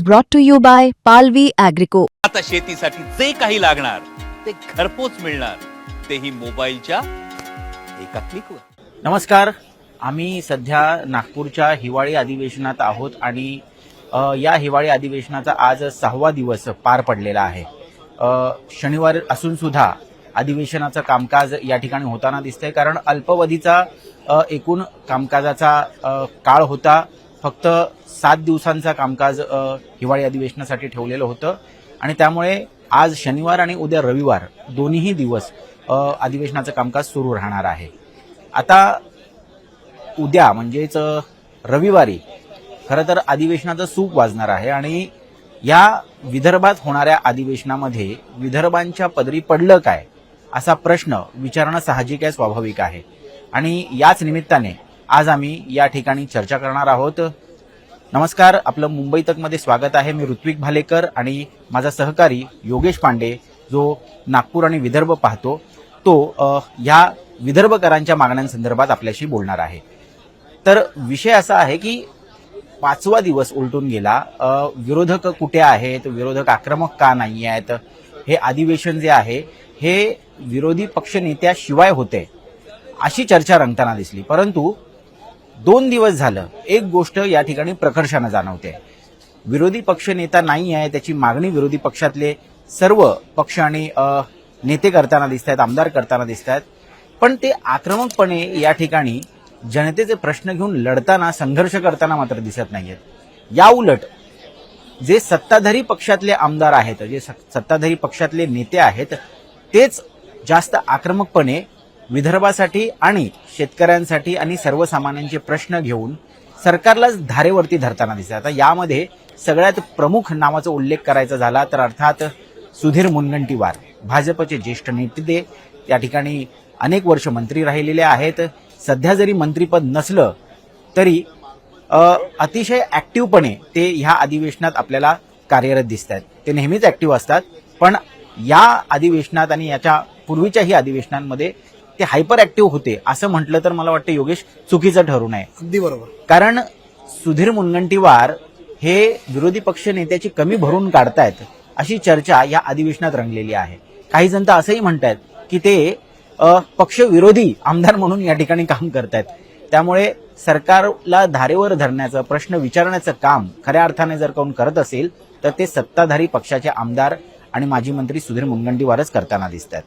brought to you by Palvi Agrico. आता शेतीसाठी जे काही लागणार ते घरपोच मिळणार, तेही मोबाईलच्या एका क्लिकवर. नमस्कार, आम्ही सध्या नागपूरच्या हिवाळी अधिवेशनात आहोत आणि या हिवाळी अधिवेशनाचा आज 6वा दिवस पार पडलेला आहे. शनिवार असून सुद्धा अधिवेशनाचं कामकाज या ठिकाणी होताना दिसतंय, कारण अल्पावधीचा एकूण कामकाजाचा काळ होता. फक्त 7 दिवसांचा कामकाज हिवाळी अधिवेशनासाठी ठेवलेलं होतं आणि त्यामुळे आज शनिवार आणि उद्या रविवार दोन्हीही दिवस अधिवेशनाचं कामकाज सुरू राहणार आहे. आता उद्या म्हणजेच रविवारी खरं तर अधिवेशनाचं सूप वाजणार आहे आणि या विदर्भात होणाऱ्या अधिवेशनामध्ये विदर्भांच्या पदरी पडलं काय असा प्रश्न विचारणं साहजिक आहे, स्वाभाविक आहे. आणि याच निमित्ताने आज आम्ही या ठिकाणी चर्चा करणार आहोत. नमस्कार, आपलं मुंबई तकमध्ये स्वागत आहे. मी ऋत्विक भालेकर आणि माझा सहकारी योगेश पांडे, जो नागपूर आणि विदर्भ पाहतो, तो या विदर्भकरांच्या मागण्यांसंदर्भात आपल्याशी बोलणार आहे. तर विषय असा आहे की 5वा दिवस उलटून गेला. विरोधक कुठे आहेत, विरोधक आक्रमक का नाही आहेत, हे अधिवेशन जे आहे हे विरोधी पक्षनेत्याशिवाय होते अशी चर्चा रंगताना दिसली. परंतु 2 दिवस झालं एक गोष्ट या ठिकाणी प्रकर्षानं जाणवते. विरोधी पक्षनेता नाही आहे, त्याची मागणी विरोधी पक्षातले सर्व पक्ष आणि नेते करताना दिसत आहेत, आमदार करताना दिसत आहेत. पण ते आक्रमकपणे या ठिकाणी जनतेचे प्रश्न घेऊन लढताना, संघर्ष करताना मात्र दिसत नाहीयेत. या उलट जे सत्ताधारी पक्षातले आमदार आहेत, जे सत्ताधारी पक्षातले नेते आहेत, तेच जास्त आक्रमकपणे विदर्भासाठी आणि शेतकऱ्यांसाठी आणि सर्वसामान्यांचे प्रश्न घेऊन सरकारलाच धारेवरती धरताना दिसत. आता यामध्ये सगळ्यात प्रमुख नावाचा उल्लेख करायचा झाला तर अर्थात सुधीर मुनगंटीवार, भाजपचे ज्येष्ठ नेते, या ठिकाणी अनेक वर्ष मंत्री राहिलेले आहेत. सध्या जरी मंत्रीपद नसलं तरी अतिशय ऍक्टिव्हपणे ते ह्या अधिवेशनात आपल्याला कार्यरत दिसत आहेत. ते नेहमीच ऍक्टिव्ह असतात, पण या अधिवेशनात आणि याच्या पूर्वीच्याही अधिवेशनांमध्ये ते हायपर ऍक्टिव्ह होते असं म्हटलं तर मला वाटतं योगेश चुकीचं ठरू नये. अगदी बरोबर. कारण सुधीर मुनगंटीवार हे विरोधी पक्ष नेत्याची कमी भरून काढतायत अशी चर्चा या अधिवेशनात रंगलेली आहे. काही जण तर असंही म्हणतायत की ते पक्षविरोधी आमदार म्हणून या ठिकाणी काम करतायत. त्यामुळे सरकारला धारेवर धरण्याचं, प्रश्न विचारण्याचं काम खऱ्या अर्थाने जर कोण करत असेल तर ते सत्ताधारी पक्षाचे आमदार आणि माजी मंत्री सुधीर मुनगंटीवारच करताना दिसत आहेत.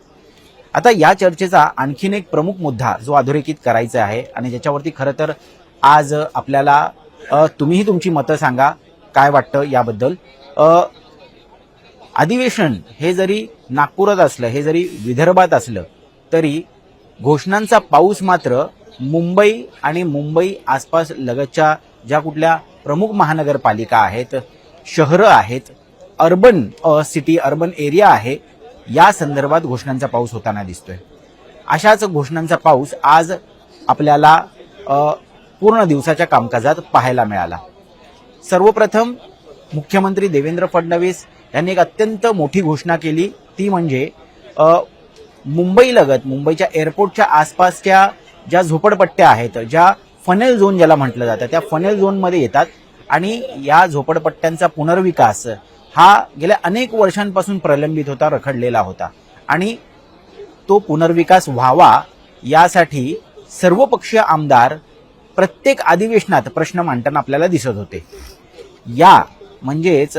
आता या चर्चेचा आणखीन एक प्रमुख मुद्दा जो अधोरेखित करायचा आहे आणि ज्याच्यावरती खरं तर आज आपल्याला तुम्हीही तुमची मतं सांगा, काय वाटतं याबद्दल. अधिवेशन हे जरी नागपुरात असलं, हे जरी विदर्भात असलं तरी घोषणांचा पाऊस मात्र मुंबई आणि मुंबई आसपास लगतच्या ज्या कुठल्या प्रमुख महानगरपालिका आहेत, शहरं आहेत, अर्बन सिटी, अर्बन एरिया आहे, या संदर्भात घोषणांचा पाऊस होताना दिसतोय. अशाच घोषणांचा पाऊस आज आपल्याला पूर्ण दिवसाच्या कामकाजात पाहायला मिळाला. सर्वप्रथम मुख्यमंत्री देवेंद्र फडणवीस यांनी एक अत्यंत मोठी घोषणा केली, ती म्हणजे मुंबईलगत, मुंबईच्या एअरपोर्टच्या आसपासच्या ज्या झोपडपट्ट्या आहेत, ज्या फनेल झोन ज्याला म्हटलं जातं, त्या फनेल झोनमध्ये येतात आणि या झोपडपट्ट्यांचा पुनर्विकास हा गेल्या अनेक वर्षांपासून प्रलंबित होता, रखडलेला होता आणि तो पुनर्विकास व्हावा यासाठी सर्वपक्षीय आमदार प्रत्येक अधिवेशनात प्रश्न मांडताना आपल्याला दिसत होते. या म्हणजेच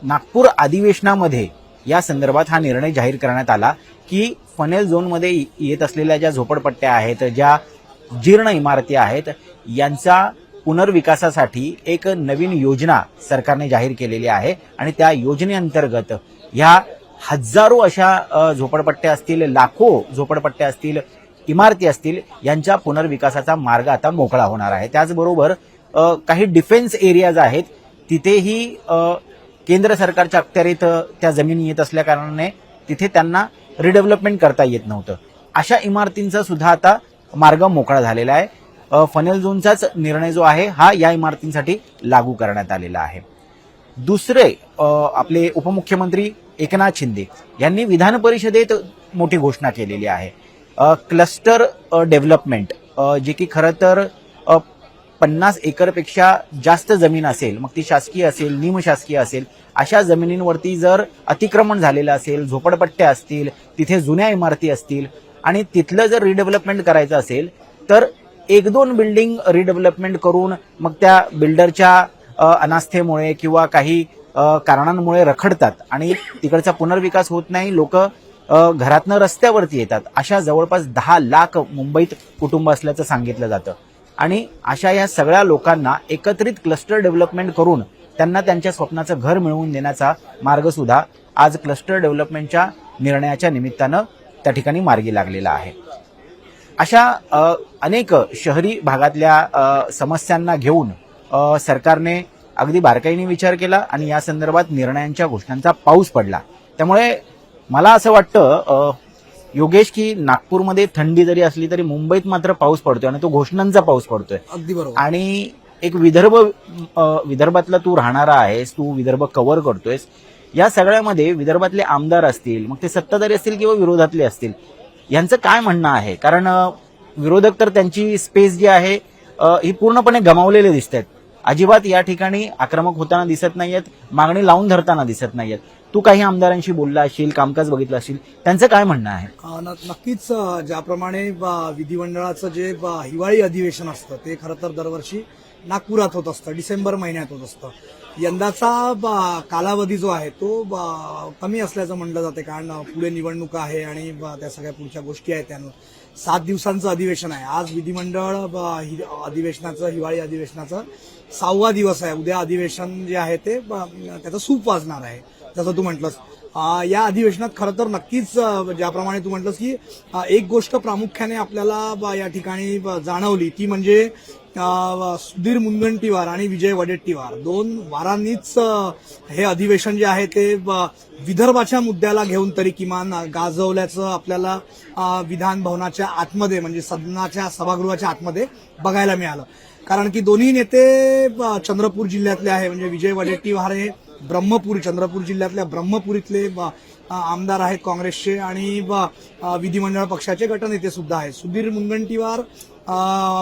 नागपूर अधिवेशनामध्ये या संदर्भात हा निर्णय जाहीर करण्यात आला की फनेल झोनमध्ये येत असलेल्या ज्या झोपडपट्ट्या आहेत, ज्या जीर्ण इमारती आहेत, यांचा पुनर्विकासासाठी एक नवीन योजना सरकारने जाहीर केलेली आहे आणि त्या योजनेअंतर्गत ह्या हजारो अशा झोपडपट्ट्या असतील, लाखो झोपडपट्ट्या असतील, इमारती असतील, यांच्या पुनर्विकासाचा मार्ग आता मोकळा होणार आहे. त्याचबरोबर काही डिफेन्स एरियाज आहेत, तिथेही केंद्र सरकारच्या अखत्यारीत त्या जमिनी येत असल्या कारणाने तिथे त्यांना रिडेव्हलपमेंट करता येत नव्हतं. अशा इमारतींचा सुद्धा आता मार्ग मोकळा झालेला आहे. फनेल झोनचाच निर्णय जो आहे हा या इमारतींसाठी लागू करण्यात आलेला आहे. दुसरे आपले उपमुख्यमंत्री एकनाथ शिंदे यांनी विधान परिषदेत मोठी घोषणा केलेली आहे. क्लस्टर डेव्हलपमेंट, जे की खरं तर 50 एकरपेक्षा जास्त जमीन असेल, मग ती शासकीय असेल, निमशासकीय असेल, अशा जमिनींवरती जर अतिक्रमण झालेलं असेल, झोपडपट्ट्या असतील, तिथे जुन्या इमारती असतील आणि तिथलं जर रिडेव्हलपमेंट करायचं असेल तर 1-2 बिल्डिंग रिडेव्हलपमेंट करून मग त्या बिल्डरच्या अनास्थेमुळे किंवा काही कारणांमुळे रखडतात आणि तिकडचा पुनर्विकास होत नाही. लोक घरातनं रस्त्यावरती येतात. अशा जवळपास 10 लाख मुंबईत कुटुंब असल्याचं सांगितलं जातं आणि अशा या सगळ्या लोकांना एकत्रित क्लस्टर डेव्हलपमेंट करून त्यांना त्यांच्या स्वप्नाचं घर मिळवून देण्याचा मार्ग सुद्धा आज क्लस्टर डेव्हलपमेंटच्या निर्णयाच्या निमित्तानं त्या ठिकाणी मार्गी लागलेला आहे. अशा अनेक शहरी भागातल्या समस्यांना घेऊन सरकारने अगदी बारकाईने विचार केला आणि या संदर्भात निर्णयांच्या घोषणांचा पाऊस पडला. त्यामुळे मला असं वाटतं योगेश की नागपूरमध्ये थंडी जरी असली तरी मुंबईत मात्र पाऊस पडतोय आणि तो घोषणांचा पाऊस पडतोय. अगदी बरोबर. आणि एक विदर्भातला तू राहणारा आहेस, तू विदर्भ कव्हर करतोयस. या सगळ्यामध्ये विदर्भातले आमदार असतील, मग ते सत्ताधारी असतील किंवा विरोधातले असतील, यांचं काय म्हणणं आहे? कारण विरोधक तर त्यांची स्पेस जी आहे ही पूर्णपणे गमावलेले दिसत आहेत. अजिबात या ठिकाणी आक्रमक होताना दिसत नाहीयेत, मागणी लावून धरताना दिसत नाहीयेत. तू काही आमदारांशी बोलला असशील, कामकाज बघितलं असेल, त्यांचं काय म्हणणं आहे? नक्कीच ज्याप्रमाणे विधिमंडळाचं जे हिवाळी अधिवेशन असतं ते खरं तर दरवर्षी नागपुरात होत असतं, डिसेंबर महिन्यात होत असतं. यंदाचा कालावधी जो आहे तो कमी असल्याचं म्हटलं जाते, कारण पुढे निवडणुका आहे आणि त्या सगळ्या पुढच्या गोष्टी आहेत. त्यानं 7 दिवसांचं अधिवेशन आहे. आज विधिमंडळ अधिवेशनाचं, हिवाळी अधिवेशनाचं 6वा दिवस आहे. उद्या अधिवेशन जे आहे ते त्याचं सूप वाजणार आहे, जसं तू म्हटलंस. या अधिवेशनात खरं तर नक्कीच ज्याप्रमाणे तू म्हटलंस की एक गोष्ट प्रामुख्याने आपल्याला या ठिकाणी जाणवली ती म्हणजे सुधीर मुनगंटीवार आणि विजय वडेट्टीवार 2 वारांनीच हे अधिवेशन जे आहे ते विदर्भाच्या मुद्द्याला घेऊन तरी किमान गाजवल्याचं आपल्याला विधान भवनाच्या आतमध्ये म्हणजे सदनाच्या सभागृहाच्या आतमध्ये बघायला मिळालं. कारण की दोन्ही नेते चंद्रपूर जिल्ह्यातले आहे. म्हणजे विजय वडेट्टीवार हे चंद्रपूर जिल्ह्यातल्या ब्रह्मपुरीतले आमदार आहेत काँग्रेसचे आणि विधिमंडळ पक्षाचे गटनेते सुद्धा आहेत. सुधीर मुनगंटीवार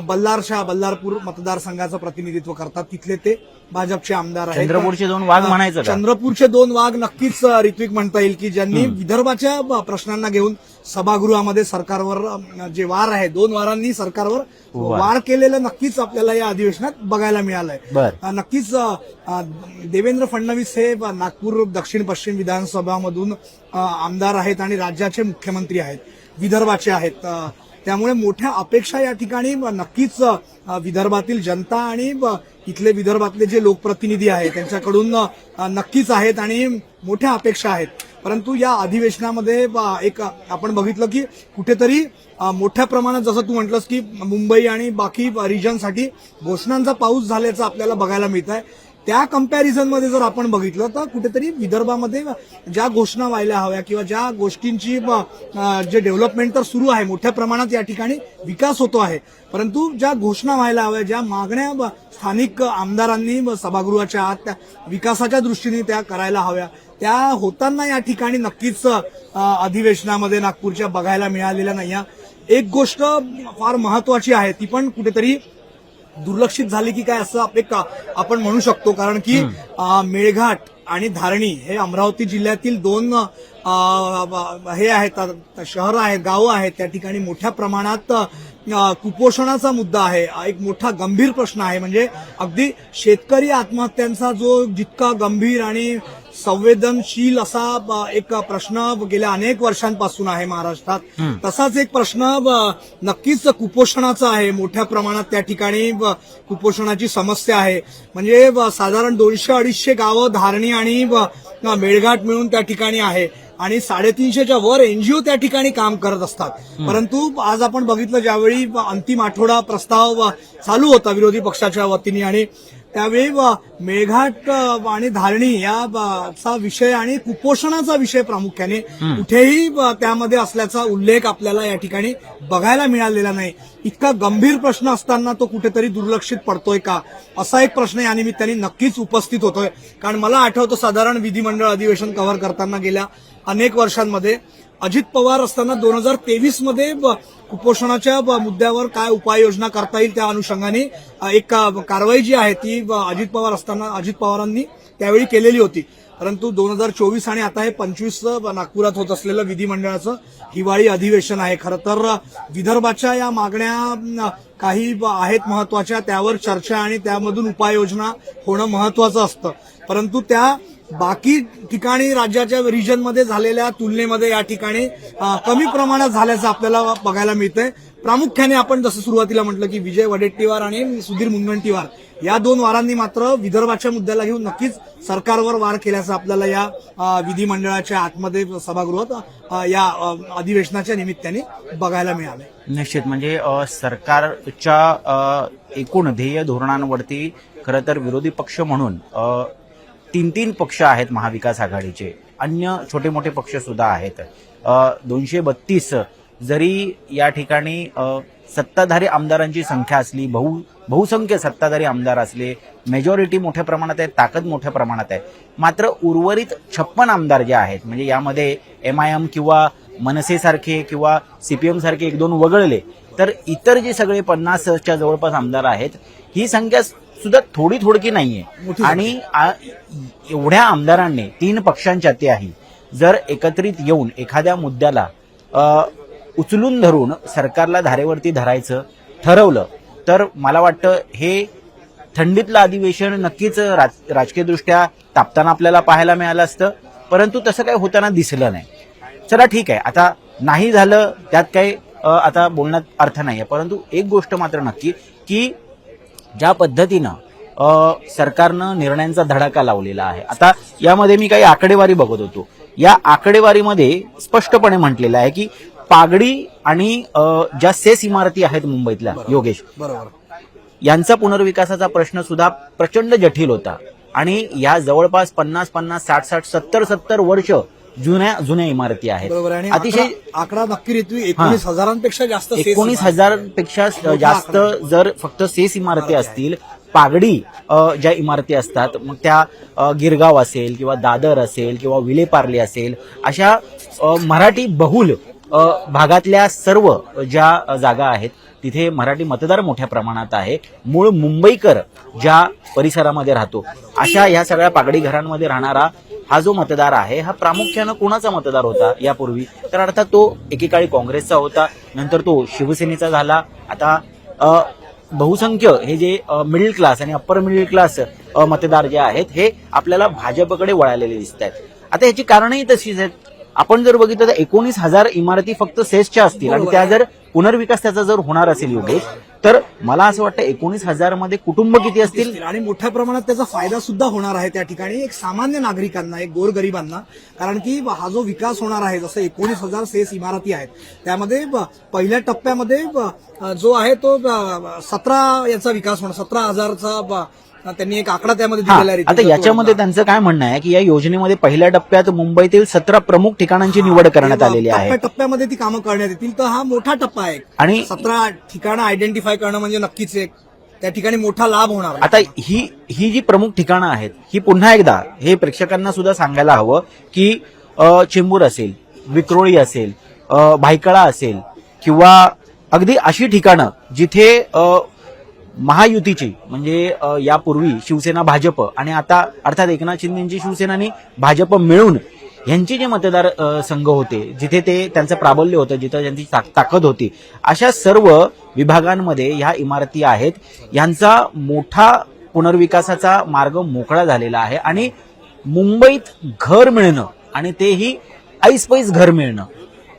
बल्लारपूर मतदारसंघाचं प्रतिनिधित्व करतात. तिथले ते भाजपचे आमदार आहेत. चंद्रपूरचे 2 वाघ म्हणायचं का? चंद्रपूरचे 2 वाघ नक्कीच ऋत्विक म्हणता येईल की ज्यांनी विदर्भाच्या प्रश्नांना घेऊन सभागृहामध्ये सरकारवर जे वार आहे 2 वारांनी सरकारवर वार केलेलं नक्कीच आपल्याला या अधिवेशनात बघायला मिळालंय. नक्कीच देवेंद्र फडणवीस हे नागपूर दक्षिण पश्चिम विधानसभामधून आमदार आहेत आणि राज्याचे मुख्यमंत्री आहेत, विदर्भाचे आहेत. त्यामुळे मोठ्या अपेक्षा या ठिकाणी नक्कीच विदर्भातील जनता आणि इथले विदर्भातले जे लोकप्रतिनिधी आहेत त्यांच्याकडून नक्कीच आहेत आणि मोठ्या अपेक्षा आहेत. परंतु या अधिवेशनामध्ये एक आपण बघितलं की कुठेतरी मोठ्या प्रमाणात जसं तू म्हटलंस की मुंबई आणि बाकी रिजनसाठी घोषणांचा पाऊस झाल्याचं आपल्याला बघायला मिळत आहे. त्या कम्पॅरिझनमध्ये जर आपण बघितलं तर कुठेतरी विदर्भामध्ये ज्या घोषणा व्हायला हव्या किंवा ज्या गोष्टींची जे डेव्हलपमेंट तर सुरू आहे, मोठ्या प्रमाणात या ठिकाणी विकास होतो आहे, परंतु ज्या घोषणा व्हायला हव्या, ज्या मागण्या स्थानिक आमदारांनी सभागृहाच्या आत त्या विकासाच्या दृष्टीने त्या करायला हव्या, त्या होताना या ठिकाणी नक्कीच अधिवेशनामध्ये नागपूरच्या बघायला मिळालेल्या नाही. एक गोष्ट फार महत्वाची आहे, ती पण कुठेतरी दुर्लक्षित झाली की काय असं आपण म्हणू शकतो. कारण की मेळघाट आणि धारणी हे अमरावती जिल्ह्यातील 2 हे आहेत, शहरं आहेत, गावं आहेत. त्या ठिकाणी मोठ्या प्रमाणात कुपोषणाचा मुद्दा आहे, एक मोठा गंभीर प्रश्न आहे. म्हणजे अगदी शेतकरी आत्महत्यांचा जो जितका गंभीर आणि संवेदनशील असा एक प्रश्न गेल्या अनेक वर्षांपासून आहे महाराष्ट्रात, तसाच एक प्रश्न नक्कीच कुपोषणाचा आहे. मोठ्या प्रमाणात त्या ठिकाणी कुपोषणाची समस्या आहे. म्हणजे साधारण 200-250 गावं धारणी आणि मेळघाट मिळून त्या ठिकाणी आहे आणि 350च्या वर एनजीओ त्या ठिकाणी काम करत असतात. परंतु आज आपण बघितलं ज्यावेळी अंतिम आठवडा प्रस्ताव चालू होता विरोधी पक्षाच्या वतीने आणि त्यावेळी मेळघाट आणि धारणी याचा विषय आणि कुपोषणाचा विषय प्रामुख्याने कुठेही त्यामध्ये असल्याचा उल्लेख आपल्याला या ठिकाणी बघायला मिळालेला नाही. इतका गंभीर प्रश्न असताना तो कुठेतरी दुर्लक्षित पडतोय का, असा एक प्रश्न या निमित्ताने नक्कीच उपस्थित होतोय. कारण मला आठवतं साधारण विधिमंडळ अधिवेशन कव्हर करताना गेल्या अनेक वर्षांमध्ये अजित पवार असताना 2023 मध्ये कुपोषणाच्या मुद्द्यावर काय उपाययोजना करता येईल त्या अनुषंगाने एक कारवाई जी आहे ती अजित पवारांनी त्यावेळी केलेली होती. परंतु 2024 आणि आता हे 25 नागपुरात होत असलेलं विधिमंडळाचं हिवाळी अधिवेशन आहे. खरं तर विदर्भाच्या या मागण्या काही आहेत महत्वाच्या, त्यावर चर्चा आणि त्यामधून उपाययोजना होणं महत्वाचं असतं. परंतु त्या बाकी ठिकाणी राज्याच्या रिजनमध्ये झालेल्या तुलनेमध्ये या ठिकाणी कमी प्रमाणात झाल्याचं आपल्याला बघायला मिळतंय. प्रामुख्याने आपण जसं सुरुवातीला म्हटलं की विजय वडेट्टीवार आणि सुधीर मुनगंटीवार या दोन वारांनी मात्र विदर्भाच्या मुद्द्याला घेऊन नक्कीच सरकारवर वार केल्याचं आपल्याला या विधिमंडळाच्या आतमध्ये सभागृहात या अधिवेशनाच्या निमित्ताने बघायला मिळाले. निश्चित म्हणजे सरकारच्या एकूण ध्येय धोरणांवरती खरं तर विरोधी पक्ष म्हणून तीन पक्ष आहेत महाविकास आघाडीचे, अन्य छोटे मोठे पक्ष सुद्धा आहेत. 232 जरी या ठिकाणी सत्ताधारी आमदारांची संख्या असली, बहुसंख्य सत्ताधारी आमदार असले, मेजॉरिटी मोठ्या प्रमाणात आहे, ताकद मोठ्या प्रमाणात आहे, मात्र उर्वरित 56 आमदार जे आहेत म्हणजे यामध्ये MIM किंवा मनसेसारखे किंवा CPM सारखे एक दोन वगळले तर इतर जे सगळे 50च्या जवळपास आमदार आहेत ही संख्या सुद्धा थोडकी नाहीये. आणि एवढ्या आमदारांनी 3 पक्षांच्याही जर एकत्रित येऊन एखाद्या मुद्द्याला उचलून धरून सरकारला धारेवरती धरायचं ठरवलं तर मला वाटतं हे थंडीतलं अधिवेशन नक्कीच राजकीयदृष्ट्या तापताना आपल्याला पाहायला मिळालं असतं, परंतु तसं काही होताना दिसलं नाही. चला ठीक आहे, आता नाही झालं त्यात काही आता बोलण्यात अर्थ नाहीये. परंतु एक गोष्ट मात्र नक्की की ज्या पद्धतीनं सरकारनं निर्णयांचा धडाका लावलेला आहे, आता यामध्ये मी काही आकडेवारी बघत होतो. या आकडेवारीमध्ये स्पष्टपणे म्हटलेलं आहे की पागडी आणि ज्या सेस इमारती आहेत मुंबईतल्या, योगेश बरोबर, यांचा पुनर्विकासाचा प्रश्न सुद्धा प्रचंड जटिल होता आणि या जवळपास 50, 60, 70 वर्ष जुन्या इमारती आहेत. अतिशय आकडा नक्की 19,000पेक्षा जास्त 19,000पेक्षा जास्त जर फक्त सेस इमारती असतील, पागडी ज्या इमारती असतात मग त्या गिरगाव असेल किंवा दादर असेल किंवा विलेपार्ले असेल, अशा मराठी बहुल भागातल्या सर्व ज्या जागा आहेत तिथे मराठी मतदार मोठ्या प्रमाणात आहे. मूळ मुंबईकर ज्या परिसरामध्ये राहतो अशा ह्या सगळ्या पागडी घरांमध्ये राहणारा हा जो मतदार आहे हा प्रामुख्यानं कोणाचा मतदार होता यापूर्वी, तर अर्थात तो एकेकाळी काँग्रेसचा होता, नंतर तो शिवसेनेचा झाला. आता बहुसंख्य हे जे मिडल क्लास आणि अप्पर मिडल क्लास मतदार जे आहेत हे आपल्याला भाजपकडे वळालेले दिसत आहेत. आता याची कारणही तशीच आहेत. आपण जर बघितलं तर 19,000 इमारती फक्त सेसच्या असतील आणि त्या जर पुनर्विकास त्याचा जर होणार असेल योगेश, तर मला असं वाटतं 19,000 मध्ये कुटुंब किती असतील आणि मोठ्या प्रमाणात त्याचा फायदा सुद्धा होणार आहे त्या ठिकाणी एक सामान्य नागरिकांना, एक गोरगरिबांना. कारण की हा जो विकास होणार आहे, जसं 19,000 सेस इमारती आहेत त्यामध्ये पहिल्या टप्प्यामध्ये जो आहे तो 17 याचा विकास होणार, 17,000चा त्यांनी एक आकडा त्यामध्ये दिलेला आहे. आता याच्यामध्ये त्यांचं काय म्हणणं आहे की या योजनेमध्ये पहिल्या टप्प्यात मुंबईतील 17 प्रमुख ठिकाणांची निवड करण्यात आलेली आहे. टप्प्यामध्ये ती कामं करण्यात येतील, तर हा मोठा टप्पा आहे आणि 17 ठिकाणं आयडेंटिफाय करणं म्हणजे नक्कीच एक त्या ठिकाणी मोठा लाभ होणार. आता ही जी प्रमुख ठिकाणं आहेत ही पुन्हा एकदा हे प्रेक्षकांना सुद्धा सांगायला हवं की चेंबूर असेल, विक्रोळी असेल, भायखळा असेल किंवा अगदी अशी ठिकाणं जिथे महायुतीची म्हणजे यापूर्वी शिवसेना भाजप आणि आता अर्थात एकनाथ शिंदेची शिवसेना आणि भाजप मिळून यांची जे मतदार संघ होते, जिथे ते त्यांचं प्राबल्य होतं, जिथे त्यांची ताकद होती, अशा सर्व विभागांमध्ये ह्या इमारती आहेत. यांचा मोठा पुनर्विकासाचा मार्ग मोकळा झालेला आहे आणि मुंबईत घर मिळणं आणि तेही ऐसपैस घर मिळणं,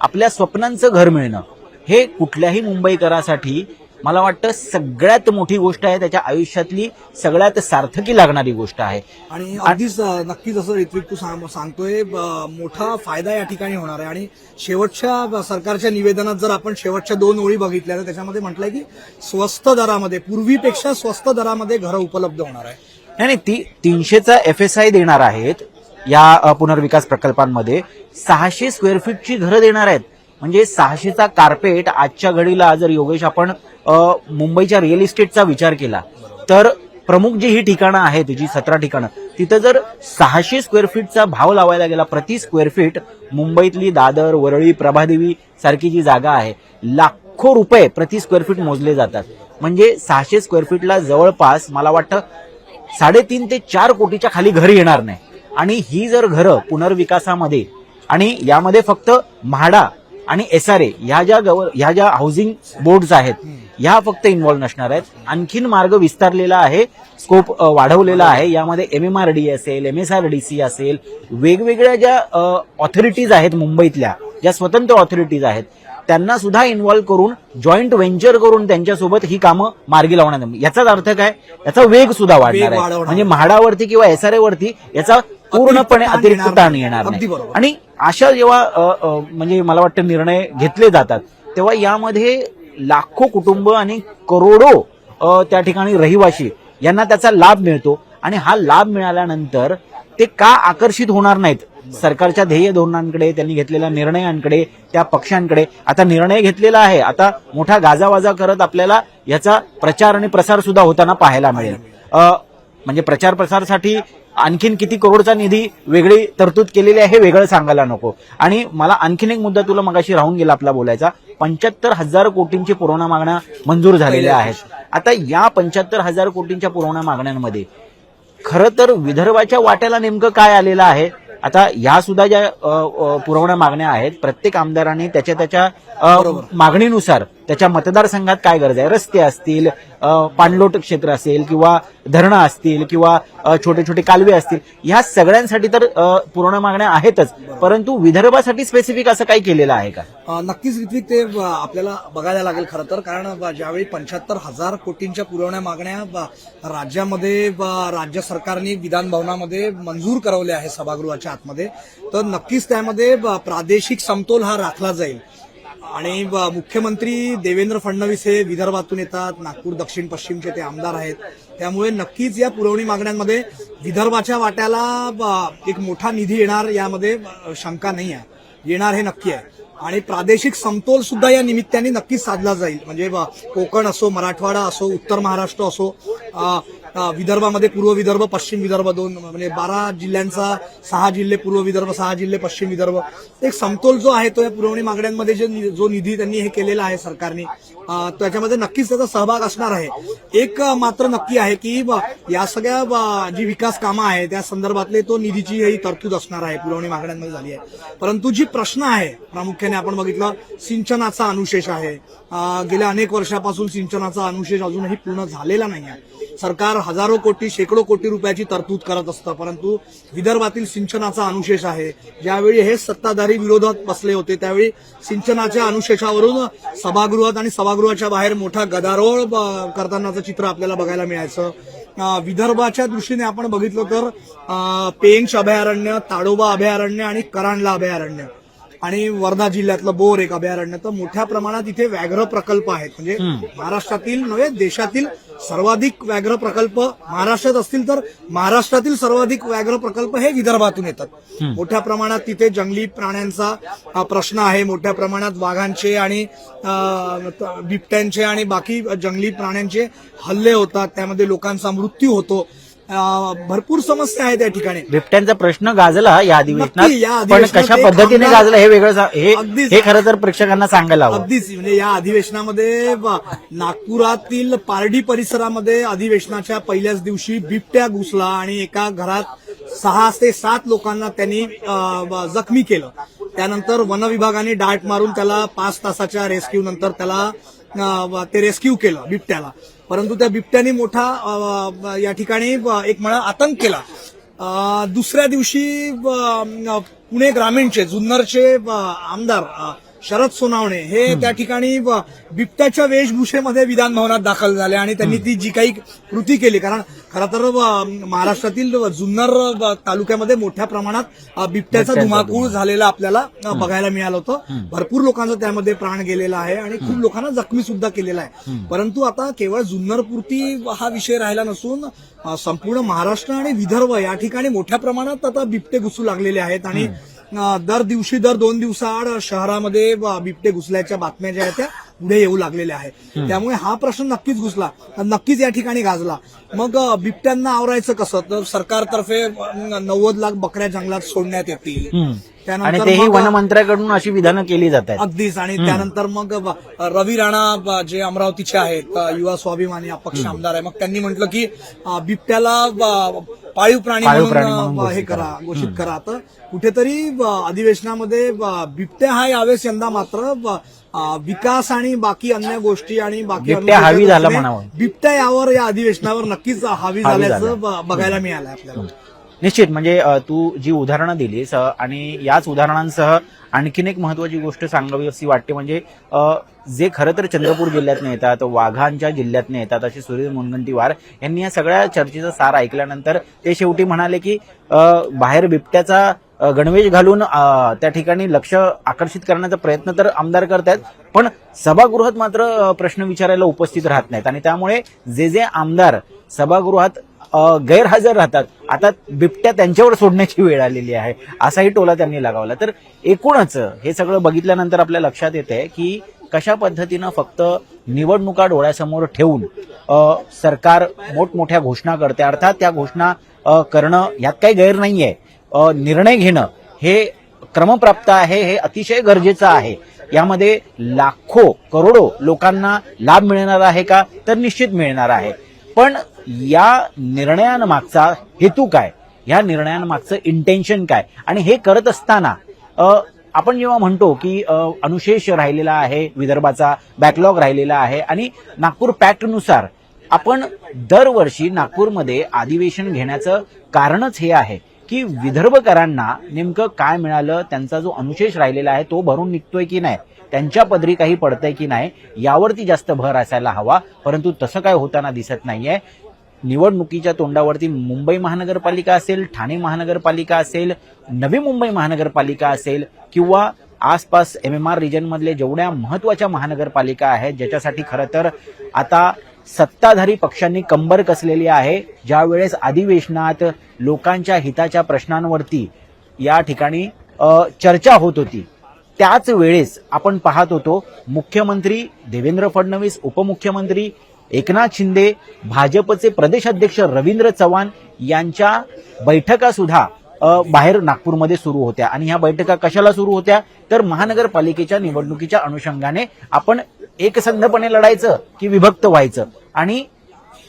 आपल्या स्वप्नांचं घर मिळणं हे कुठल्याही मुंबईकरासाठी मला वाटतं सगळ्यात मोठी गोष्ट आहे, त्याच्या आयुष्यातली सगळ्यात सार्थकी लागणारी गोष्ट आहे. आणि अगदीच नक्कीच असं ऋत्विक तू सांगतोय, मोठा फायदा या ठिकाणी होणार आहे. आणि शेवटच्या सरकारच्या निवेदनात जर आपण शेवटच्या 2 ओळी बघितल्या तर त्याच्यामध्ये म्हटलंय की स्वस्त दरामध्ये, पूर्वीपेक्षा स्वस्त दरामध्ये घरं उपलब्ध होणार आहे. नाही, ती 300चा FSI देणार आहेत या पुनर्विकास प्रकल्पांमध्ये. 600 स्क्वेअर फीटची घरं देणार आहेत. म्हणजे 600चा कार्पेट आजच्या घडीला जर योगेश आपण मुंबईच्या रिअल इस्टेटचा विचार केला तर प्रमुख जी ही ठिकाणं आहेत, जी 17 ठिकाणं, तिथं जर 600 स्क्वेअर फीटचा भाव लावायला गेला प्रति स्क्वेअर फीट, मुंबईतली दादर, वरळी, प्रभादेवी सारखी जी जागा आहे, लाखो रुपये प्रति स्क्वेअर फीट मोजले जातात. म्हणजे 600 स्क्वेअर फीटला जवळपास मला वाटतं 3.5 ते 4 कोटीच्या खाली घर येणार नाही. आणि ही जर घरं पुनर्विकासामध्ये, आणि यामध्ये फक्त म्हाडा आणि SRA ह्या ज्या हाऊसिंग बोर्ड्स आहेत ह्या फक्त इन्व्हॉल्व्ह नसणार आहेत. आणखीन मार्ग विस्तारलेला आहे, स्कोप वाढवलेला आहे. यामध्ये MMRD असेल, MSRDC असेल, वेगवेगळ्या ज्या ऑथॉरिटीज आहेत मुंबईतल्या, ज्या स्वतंत्र ऑथॉरिटीज आहेत, त्यांना सुद्धा इन्व्हॉल्व्ह करून जॉईंट व्हेंचर करून त्यांच्यासोबत ही कामं मार्गी लावण्यात येईल. याचाच अर्थ काय, याचा वेग सुद्धा वाढणार आहे. म्हणजे म्हाडावरती किंवा SRA वरती याचा पूर्णपणे अतिरिक्त ताण येणार नाही. आणि अशा जेव्हा म्हणजे मला वाटतं निर्णय घेतले जातात तेव्हा यामध्ये लाखो कुटुंब आणि करोडो त्या ठिकाणी रहिवासी यांना त्याचा लाभ मिळतो. आणि हा लाभ मिळाल्यानंतर ते का आकर्षित होणार नाहीत सरकारच्या ध्येय धोरणांकडे, त्यांनी घेतलेल्या निर्णयांकडे, त्या पक्षांकडे. आता निर्णय घेतलेला आहे, आता मोठा गाजावाजा करत आपल्याला याचा प्रचार आणि प्रसार सुद्धा होताना पाहायला मिळेल. म्हणजे प्रचार प्रसारासाठी आणखीन किती करोडचा निधी वेगळी तरतूद केलेली आहे हे वेगळं सांगायला नको. आणि मला आणखीन एक मुद्दा तुला मगाशी राहून गेला आपला बोलायचा, 75,000 कोटींची पुरवणा मागण्या मंजूर झालेल्या आहेत. आता या 75,000 कोटींच्या पुरवणा मागण्यांमध्ये खरं तर विदर्भाच्या वाट्याला नेमकं काय आलेलं आहे. आता या सुद्धा ज्या पुरवण्या मागण्या आहेत, प्रत्येक आमदारांनी त्याच्या मागणीनुसार त्याच्या मतदारसंघात काय गरज आहे, रस्ते असतील, पाणलोट क्षेत्र असेल किंवा धरणं असतील किंवा छोटे छोटे कालवे असतील, ह्या सगळ्यांसाठी तर पुरवण्या मागण्या आहेतच. परंतु विदर्भासाठी स्पेसिफिक असं काही केलेलं आहे का? नक्कीच ऋत्विक, ते आपल्याला बघायला लागेल खरं तर. कारण ज्यावेळी 75,000 कोटींच्या पुरवण्या मागण्या राज्यामध्ये राज्य सरकारने विधान भवनामध्ये मंजूर करवल्या आहे सभागृहाच्या आतमध्ये, तर नक्कीच त्यामध्ये प्रादेशिक समतोल हा राखला जाईल. आणि मुख्यमंत्री देवेंद्र फडणवीस हे विदर्भातून येतात, नागपूर दक्षिण पश्चिमचे ते आमदार आहेत, त्यामुळे नक्कीच या पुरवणी मागण्यांमध्ये विदर्भाच्या वाट्याला एक मोठा निधी येणार यामध्ये शंका नाही आहे. येणार हे नक्की आहे. आणि प्रादेशिक समतोल सुद्धा या निमित्ताने नक्कीच साधला जाईल. म्हणजे कोकण असो, मराठवाडा असो, उत्तर महाराष्ट्र असो, विदर्भामध्ये पूर्व विदर्भ, पश्चिम विदर्भ दोन, म्हणजे 12 जिल्ह्यांचा 6 जिल्हे पूर्व विदर्भ, 6 जिल्हे पश्चिम विदर्भ, एक समतोल जो आहे तो या पुरवणी मागण्यांमध्ये जो निधी त्यांनी हे केलेला आहे सरकारने, त्याच्यामध्ये नक्कीच त्याचा सहभाग असणार आहे. एक मात्र नक्की आहे की या सगळ्या जी विकास कामं आहे त्या संदर्भातले तो निधीची ही तरतूद असणार आहे, पुरवणी मागण्यांमध्ये झाली आहे. परंतु जी प्रश्न आहे प्रामुख्याने आपण बघितलं, सिंचनाचा अनुशेष आहे. गेल्या अनेक वर्षापासून सिंचनाचा अनुशेष अजूनही पूर्ण झालेला नाही आहे. सरकार हजारो कोटी, शेकडो कोटी रुपयाची तरतूद करत असतं, परंतु विदर्भातील सिंचनाचा अनुशेष आहे. ज्यावेळी हे सत्ताधारी विरोधात बसले होते त्यावेळी सिंचनाच्या अनुशेषावरून सभागृहात आणि सभागृहाच्या बाहेर मोठा गदारोळ करतानाचं चित्र आपल्याला बघायला मिळायचं. विदर्भाच्या दृष्टीने आपण बघितलं तर पेंच अभयारण्य, ताडोबा अभयारण्य आणि करांडला अभयारण्य आणि वर्धा जिल्ह्यातलं बोर एक अभयारण्य, तर मोठ्या प्रमाणात इथे व्याघ्र प्रकल्प आहेत. म्हणजे महाराष्ट्रातील नव्हे, देशातील सर्वाधिक व्याघ्र प्रकल्प महाराष्ट्रात असतील तर महाराष्ट्रातील सर्वाधिक व्याघ्र प्रकल्प हे विदर्भातून येतात. मोठ्या प्रमाणात तिथे जंगली प्राण्यांचा प्रश्न आहे. मोठ्या प्रमाणात वाघांचे आणि बिबट्यांचे आणि बाकी जंगली प्राण्यांचे हल्ले होतात, त्यामध्ये लोकांचा मृत्यू होतो. भरपूर समस्या आहेत त्या ठिकाणी. बिबट्यांचा प्रश्न गाजला या अधिवेशनात, पण कशा पद्धतीने गाजला हे वेगळं, हे खरं तर प्रेक्षकांना सांगायला हवं. अगदीच, म्हणजे या अधिवेशनामध्ये नागपुरातील पारडी परिसरामध्ये अधिवेशनाच्या पहिल्याच दिवशी बिबट्या घुसला आणि एका घरात 6 ते 7 लोकांना त्यांनी जखमी केलं. त्यानंतर वन विभागाने डाट मारून त्याला 5 तासाच्या रेस्क्यू नंतर त्याला ते रेस्क्यू केलं बिबट्याला. परंतु त्या बिबट्याने मोठा या ठिकाणी एक म्हणा आतंक केला. दुसऱ्या दिवशी पुणे ग्रामीणचे, जुन्नरचे आमदार शरद सोनावणे हे त्या ठिकाणी बिबट्याच्या वेशभूषेमध्ये विधान भवनात दाखल झाले आणि त्यांनी ती जी काही कृती केली, कारण खरं तर महाराष्ट्रातील जुन्नर तालुक्यामध्ये मोठ्या प्रमाणात बिबट्याचा धुमाकूळ झालेला आपल्याला बघायला मिळालं होतं. भरपूर लोकांचा त्यामध्ये प्राण गेलेला आहे आणि खूप लोकांना जखमी सुद्धा केलेला आहे. परंतु आता केवळ जुन्नरपुरती हा विषय राहिला नसून संपूर्ण महाराष्ट्र आणि विदर्भ या ठिकाणी मोठ्या प्रमाणात आता बिबटे घुसू लागलेले आहेत. आणि दर दिवशी, दर 2 दिवसाआड शहरामध्ये बिबटे घुसल्याच्या बातम्या ज्या आहेत त्या पुढे येऊ लागलेले आहे. त्यामुळे हा प्रश्न नक्कीच घुसला, नक्कीच या ठिकाणी गाजला. मग बिबट्यांना आवरायचं कसं, तर सरकारतर्फे 90 लाख बकऱ्या जंगलात सोडण्यात येतील. आणि तेही वनमंत्र्याकडून अशी विधानं केली जातात. अगदीच. आणि त्यानंतर मग रवी राणा जे अमरावतीचे आहेत, युवा स्वाभिमानी अपक्ष आमदार आहे, मग त्यांनी म्हटलं की बिबट्याला पाळीव प्राणी म्हणून हे करा, घोषित करा. तर कुठेतरी अधिवेशनामध्ये बिबट्या हा यावेळेस यंदा मात्र विकास आणि बाकी अन्य गोष्टी आणि बाकी बिबट्या हावी झाला म्हणावं. बिबट्या यावर या अधिवेशनावर नक्कीच हावी झाल्याचं बघायला मिळालं आपल्याला. निश्चित. म्हणजे तू जी उदाहरणं दिलीस आणि याच उदाहरणांसह आणखीन एक महत्वाची गोष्ट सांगावी अशी वाटते, म्हणजे जे खरं तर चंद्रपूर जिल्ह्यातनं येतात, वाघांच्या जिल्ह्यातनं येतात असे सुरेश मुनगंटीवार यांनी या सगळ्या चर्चेचा सार ऐकल्यानंतर ते शेवटी म्हणाले की बाहेर बिबट्याचा गणवेश घालून त्या ठिकाणी लक्ष आकर्षित करण्याचा प्रयत्न तर आमदार करतात, पण सभागृहात मात्र प्रश्न विचारायला उपस्थित राहत नाहीत. आणि त्यामुळे जे आमदार सभागृहात गैरहजर राहतात, आता बिबट्या त्यांच्यावर सोडण्याची वेळ आलेली आहे, असाही टोला त्यांनी लगावला. तर एकूणच हे सगळं बघितल्यानंतर आपल्या लक्षात येतंय की कशा पद्धतीनं फक्त निवडणुका डोळ्यासमोर ठेवून सरकार मोठमोठ्या घोषणा करते. अर्थात त्या घोषणा करणं यात काही गैर नाहीये, निर्णय घेणं हे क्रमप्राप्त आहे, हे अतिशय गरजेचं आहे. यामध्ये लाखो करोडो लोकांना लाभ मिळणार आहे का, तर निश्चित मिळणार आहे. पण या निर्णयांमागचा हेतू काय, या निर्णयांमागचं इंटेन्शन काय, आणि हे करत असताना आपण जेव्हा म्हणतो की अनुशेष राहिलेला आहे, विदर्भाचा बॅकलॉग राहिलेला आहे आणि नागपूर पॅक्टनुसार आपण दरवर्षी नागपूरमध्ये अधिवेशन घेण्याचं कारणच हे आहे की विदर्भकरांना नेमकं काय मिळालं, त्यांचा जो अनुशेष राहिलेला आहे तो भरून निघतोय की नाही, त्यांच्या पदरी काही पडतंय की नाही, यावरती जास्त भर असायला हवा. परंतु तसं काय होताना दिसत नाहीये. निवडणुकीच्या तोंडावरती मुंबई महानगरपालिका असेल, ठाणे महानगरपालिका असेल, नवी मुंबई महानगरपालिका असेल किंवा आसपास MMR रिजनमधले जेवढ्या महत्वाच्या महानगरपालिका आहेत, ज्याच्यासाठी खरं तर आता सत्ताधारी पक्षांनी कंबर कसलेली आहे, ज्या वेळेस अधिवेशनात लोकांच्या हिताच्या प्रश्नांवरती या ठिकाणी चर्चा होत होती, त्याच वेळेस आपण पाहत होतो मुख्यमंत्री देवेंद्र फडणवीस, उपमुख्यमंत्री एकनाथ शिंदे, भाजपचे प्रदेश अध्यक्ष रवींद्र चव्हाण यांच्या बैठका सुद्धा बाहेर नागपूरमध्ये सुरू होत्या. आणि ह्या बैठका कशाला सुरू होत्या, तर महानगरपालिकेच्या निवडणुकीच्या अनुषंगाने आपण एकसंधपणे लढायचं की विभक्त व्हायचं. आणि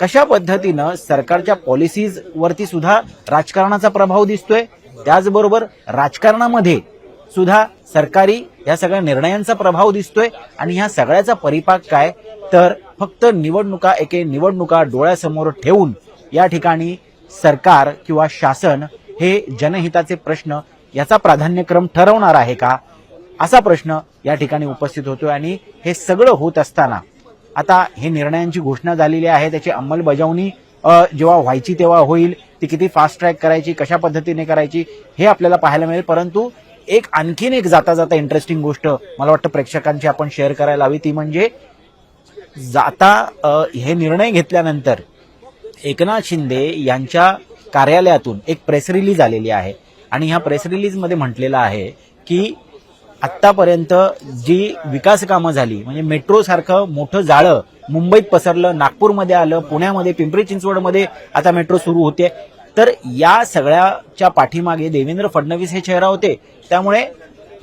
कशा पद्धतीनं सरकारच्या पॉलिसीज वरती सुद्धा राजकारणाचा प्रभाव दिसतोय, त्याचबरोबर राजकारणामध्ये सुद्धा सरकारी या सगळ्या निर्णयांचा प्रभाव दिसतोय. आणि ह्या सगळ्याचा परिपाक काय, तर फक्त निवडणुका डोळ्यासमोर ठेवून या ठिकाणी सरकार किंवा शासन हे जनहिताचे प्रश्न याचा प्राधान्यक्रम ठरवणार आहे का, असा प्रश्न या ठिकाणी उपस्थित होतोय. आणि हे सगळं होत असताना आता हे निर्णयांची घोषणा झालेली आहे, त्याची अंमलबजावणी जेव्हा व्हायची तेव्हा होईल, ती किती फास्ट ट्रॅक करायची, कशा पद्धतीने करायची हे आपल्याला पाहायला मिळेल. परंतु आणखीन एक जाता जाता इंटरेस्टिंग गोष्ट मला वाटतं प्रेक्षकांची आपण शेअर करायला हवी, ती म्हणजे आता हे निर्णय घेतल्यानंतर एकनाथ शिंदे यांच्या कार्यालयातून एक प्रेस रिलीज आलेली आहे. आणि ह्या प्रेस रिलीजमध्ये म्हटलेलं आहे की आत्तापर्यंत जी विकास कामं झाली, म्हणजे मेट्रो सारखं मोठं जाळं मुंबईत पसरलं, नागपूरमध्ये आलं, पुण्यामध्ये, पिंपरी चिंचवडमध्ये आता मेट्रो सुरू होते, तर या सगळ्याच्या पाठीमागे देवेंद्र फडणवीस हे चेहरा होते. त्यामुळे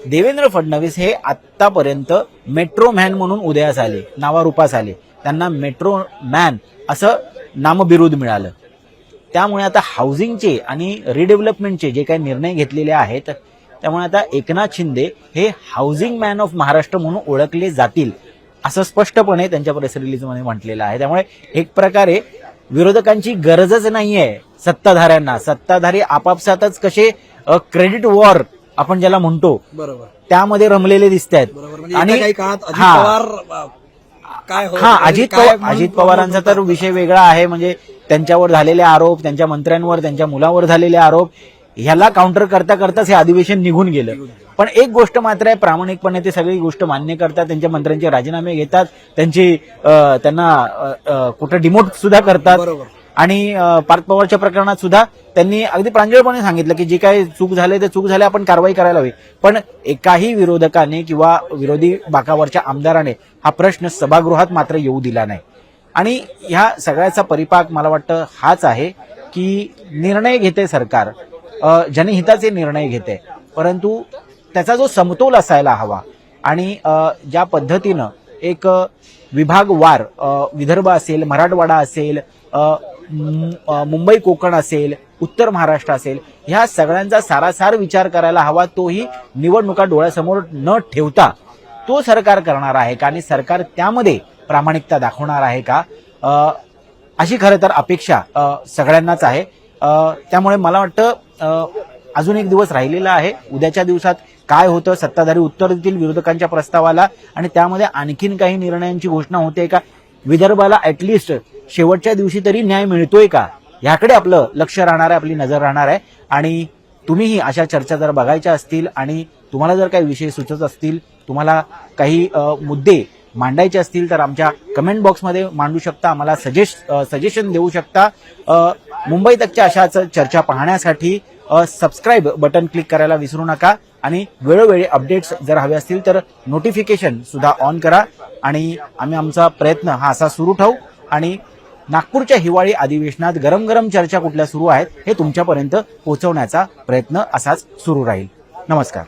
देवेंद्र फडणवीस हे आत्तापर्यंत मेट्रो मॅन म्हणून उदयास आले, नावारूपास आले, त्यांना मेट्रो मॅन असं नामबिरुद मिळालं. त्यामुळे आता हाऊसिंगचे आणि रिडेव्हलपमेंटचे जे काही निर्णय घेतलेले आहेत, त्यामुळे आता एकनाथ शिंदे हे हाऊसिंग मॅन ऑफ महाराष्ट्र म्हणून ओळखले जातील, असं स्पष्टपणे त्यांच्या प्रेस रिलीजमध्ये म्हटलेलं आहे. त्यामुळे एक प्रकारे विरोधकांची गरजच नाहीये सत्ताधाऱ्यांना, सत्ताधारी आपापसातच कसे क्रेडिट वॉर आपण ज्याला म्हणतो, बरोबर, त्यामध्ये रमलेले दिसत आहेत. आणि अजित पवारांचा तर विषय वेगळा आहे, म्हणजे त्यांच्यावर झालेले आरोप, त्यांच्या मंत्र्यांवर, त्यांच्या मुलावर झालेले आरोप, ह्याला काउंटर करता करताच हे अधिवेशन निघून गेलं. पण एक गोष्ट मात्र आहे, प्रामाणिकपणे ते सगळी गोष्ट मान्य करतात, त्यांच्या मंत्र्यांचे राजीनामे घेतात, त्यांना कुठं डिमोट सुद्धा करतात. आणि पार्थ पवारच्या प्रकरणात सुद्धा त्यांनी अगदी प्रांजळपणे सांगितलं की जे काही चूक झाले ते चूक झाले, आपण कारवाई करायला हवी. पण एकाही विरोधकाने किंवा विरोधी बाकावरच्या आमदाराने हा प्रश्न सभागृहात मात्र येऊ दिला नाही. आणि ह्या सगळ्याचा परिपाक मला वाटतं हाच आहे की निर्णय घेते सरकार, जनहिताचे निर्णय घेते, परंतु त्याचा जो समतोल असायला हवा. आणि ज्या पद्धतीनं एक विभागवार विदर्भ असेल, मराठवाडा असेल, मुंबई कोकण असेल, उत्तर महाराष्ट्र असेल, ह्या सगळ्यांचा सारासार विचार करायला हवा. तोही निवडणुका डोळ्यासमोर न ठेवता तो सरकार करणार आहे का आणि सरकार त्यामध्ये प्रामाणिकता दाखवणार आहे का, अशी खरं तर अपेक्षा सगळ्यांनाच आहे. त्यामुळे मला वाटतं अजून एक दिवस राहिलेला आहे. उद्याच्या दिवसात काय होतं, सत्ताधारी उत्तर देतील विरोधकांच्या प्रस्तावाला आणि त्यामध्ये आणखीन काही निर्णयांची घोषणा होते का, विदर्भाला ऍटलिस्ट शेवटच्या दिवशी तरी न्याय मिळतोय का, याकडे आपलं लक्ष राहणार आहे, आपली नजर राहणार आहे. आणि तुम्हीही अशा चर्चा जर बघायच्या असतील आणि तुम्हाला जर काही विषय सुचत असतील, तुम्हाला काही मुद्दे मांडायचे असतील तर आमच्या कमेंट बॉक्समध्ये मांडू शकता, आम्हाला सजेशन देऊ शकता. मुंबई तकच्या अशाच चर्चा पाहण्यासाठी सबस्क्राईब बटन क्लिक करायला विसरू नका आणि वेळोवेळी अपडेट्स जर हवे असतील तर नोटिफिकेशन सुद्धा ऑन करा. आणि आम्ही आमचा प्रयत्न हा असा सुरू ठेवू आणि नागपूरच्या हिवाळी अधिवेशनात गरम गरम चर्चा कुठल्या सुरू आहेत हे तुमच्यापर्यंत पोहोचवण्याचा प्रयत्न असाच सुरू राहील. नमस्कार.